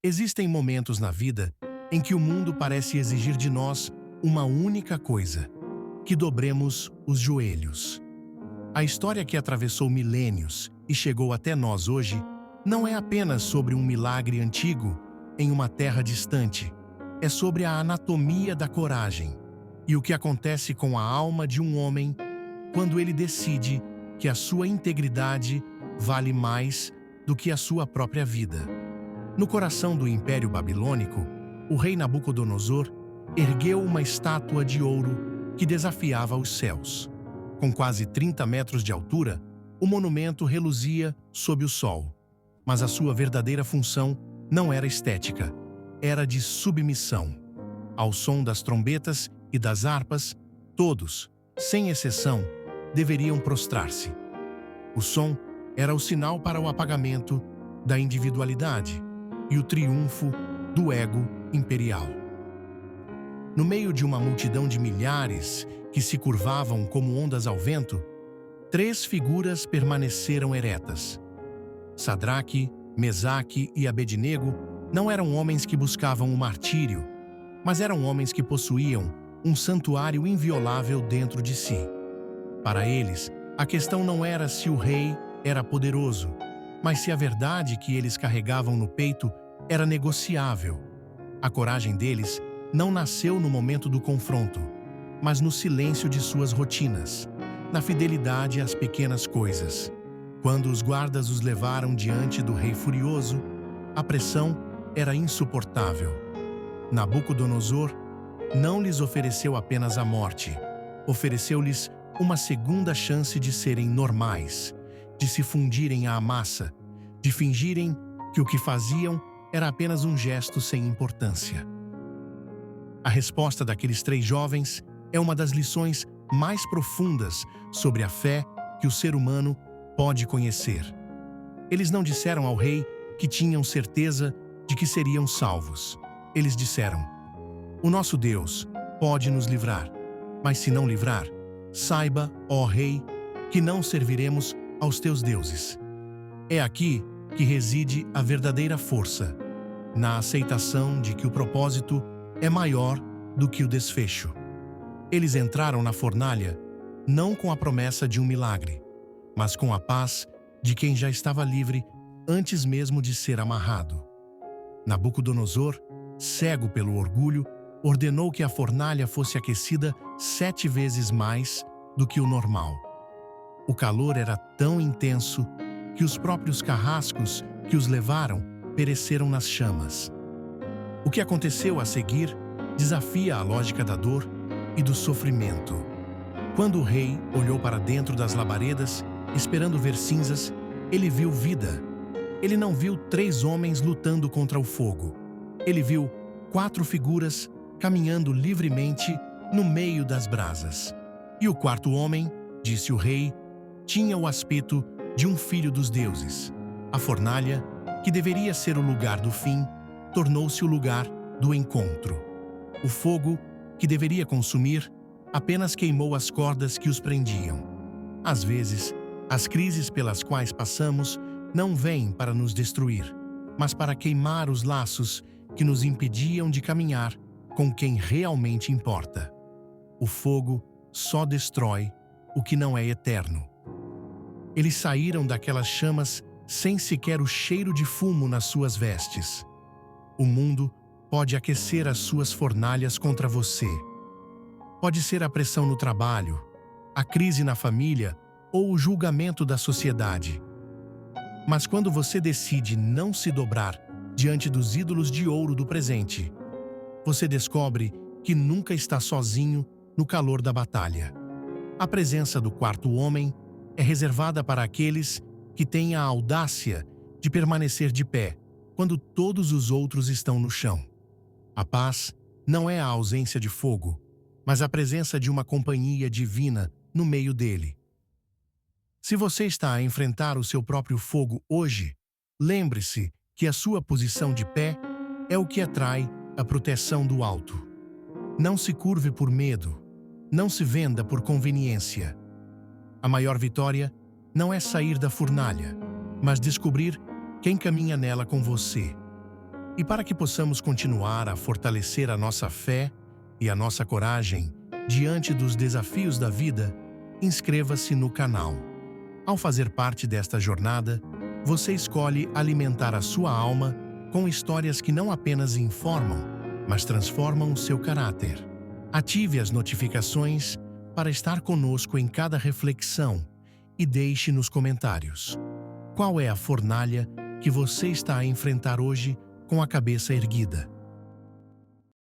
Existem momentos na vida em que o mundo parece exigir de nós uma única coisa: que dobremos os joelhos. A história que atravessou milênios e chegou até nós hoje não é apenas sobre um milagre antigo em uma terra distante. É sobre a anatomia da coragem e o que acontece com a alma de um homem quando ele decide que a sua integridade vale mais do que a sua própria vida. No coração do Império Babilônico, o rei Nabucodonosor ergueu uma estátua de ouro que desafiava os céus. Com quase 30 metros de altura, o monumento reluzia sob o sol. Mas a sua verdadeira função não era estética, era de submissão. Ao som das trombetas e das harpas, todos, sem exceção, deveriam prostrar-se. O som era o sinal para o apagamento da individualidade e o triunfo do ego imperial. No meio de uma multidão de milhares que se curvavam como ondas ao vento, 3 figuras permaneceram eretas. Sadraque, Mesaque e Abednego não eram homens que buscavam o martírio, mas eram homens que possuíam um santuário inviolável dentro de si. Para eles, a questão não era se o rei era poderoso, mas se a verdade que eles carregavam no peito era negociável. A coragem deles não nasceu no momento do confronto, mas no silêncio de suas rotinas, na fidelidade às pequenas coisas. Quando os guardas os levaram diante do rei furioso, a pressão era insuportável. Nabucodonosor não lhes ofereceu apenas a morte, ofereceu-lhes uma segunda chance de serem normais, de se fundirem à massa, de fingirem que o que faziam era apenas um gesto sem importância. A resposta daqueles 3 jovens é uma das lições mais profundas sobre a fé que o ser humano pode conhecer. Eles não disseram ao rei que tinham certeza de que seriam salvos. Eles disseram: "O nosso Deus pode nos livrar, mas se não livrar, saiba, ó rei, que não serviremos aos teus deuses." É aqui que reside a verdadeira força, na aceitação de que o propósito é maior do que o desfecho. Eles entraram na fornalha não com a promessa de um milagre, mas com a paz de quem já estava livre antes mesmo de ser amarrado. Nabucodonosor, cego pelo orgulho, ordenou que a fornalha fosse aquecida 7 vezes mais do que o normal. O calor era tão intenso que os próprios carrascos que os levaram pereceram nas chamas. O que aconteceu a seguir desafia a lógica da dor e do sofrimento. Quando o rei olhou para dentro das labaredas, esperando ver cinzas, ele viu vida. Ele não viu 3 homens lutando contra o fogo. Ele viu 4 figuras caminhando livremente no meio das brasas. E o 4º homem, disse o rei, tinha o aspecto de um filho dos deuses. A fornalha, que deveria ser o lugar do fim, tornou-se o lugar do encontro. O fogo, que deveria consumir, apenas queimou as cordas que os prendiam. Às vezes, as crises pelas quais passamos não vêm para nos destruir, mas para queimar os laços que nos impediam de caminhar com quem realmente importa. O fogo só destrói o que não é eterno. Eles saíram daquelas chamas sem sequer o cheiro de fumo nas suas vestes. O mundo pode aquecer as suas fornalhas contra você. Pode ser a pressão no trabalho, a crise na família ou o julgamento da sociedade. Mas quando você decide não se dobrar diante dos ídolos de ouro do presente, você descobre que nunca está sozinho no calor da batalha. A presença do 4º homem é reservada para aqueles que têm a audácia de permanecer de pé quando todos os outros estão no chão. A paz não é a ausência de fogo, mas a presença de uma companhia divina no meio dele. Se você está a enfrentar o seu próprio fogo hoje, lembre-se que a sua posição de pé é o que atrai a proteção do alto. Não se curve por medo, não se venda por conveniência. A maior vitória não é sair da fornalha, mas descobrir quem caminha nela com você. E para que possamos continuar a fortalecer a nossa fé e a nossa coragem diante dos desafios da vida, inscreva-se no canal. Ao fazer parte desta jornada, você escolhe alimentar a sua alma com histórias que não apenas informam, mas transformam o seu caráter. Ative as notificações para estar conosco em cada reflexão e deixe nos comentários: qual é a fornalha que você está a enfrentar hoje com a cabeça erguida?